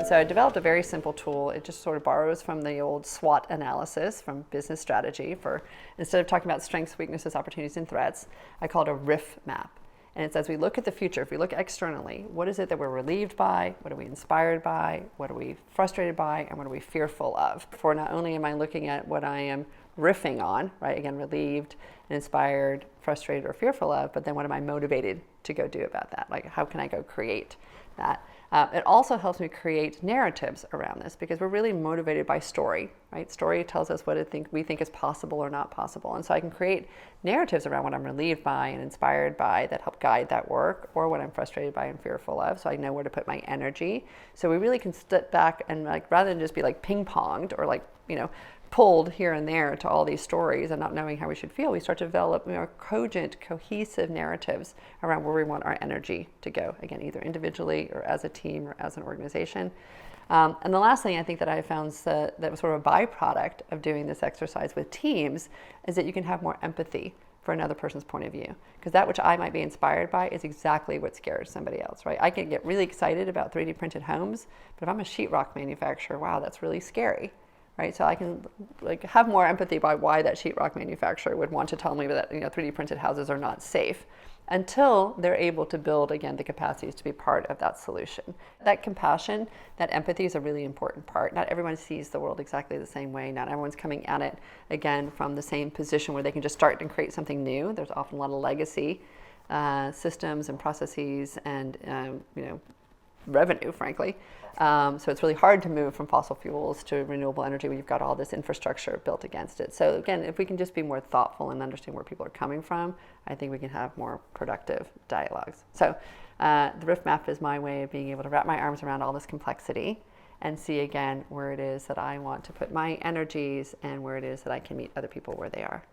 so I developed a very simple tool. It just sort of borrows from the old SWOT analysis from business strategy. For instead of talking about strengths, weaknesses, opportunities, and threats, I call it a RIF map. And it's as we look at the future, if we look externally, what is it that we're relieved by? What are we inspired by? What are we frustrated by? And what are we fearful of? For not only am I looking at what I am riffing on, right? Again, relieved, inspired, frustrated, or fearful of, but then what am I motivated to go do about that? Like, how can I go create that? It also helps me create narratives around this because we're really motivated by story, right? Story tells us what we think is possible or not possible. And so I can create narratives around what I'm relieved by and inspired by that help guide that work, or what I'm frustrated by and fearful of, so I know where to put my energy. So we really can step back and, like, rather than just be like ping-ponged or like, pulled here and there to all these stories and not knowing how we should feel, we start to develop more cogent, cohesive narratives around where we want our energy to go. Again, either individually or as a team or as an organization. And the last thing I think that I found that was sort of a byproduct of doing this exercise with teams is that you can have more empathy for another person's point of view. Because that which I might be inspired by is exactly what scares somebody else, right? I can get really excited about 3D printed homes, but if I'm a sheetrock manufacturer, wow, that's really scary. Right, so I can have more empathy by why that sheetrock manufacturer would want to tell me that 3D printed houses are not safe, until they're able to build, again, the capacities to be part of that solution. That compassion, that empathy is a really important part. Not everyone sees the world exactly the same way. Not everyone's coming at it, again, from the same position where they can just start and create something new. There's often a lot of legacy systems and processes and revenue, frankly. So it's really hard to move from fossil fuels to renewable energy when you've got all this infrastructure built against it. So again, if we can just be more thoughtful and understand where people are coming from, I think we can have more productive dialogues. So the RIF map is my way of being able to wrap my arms around all this complexity and see again where it is that I want to put my energies and where it is that I can meet other people where they are.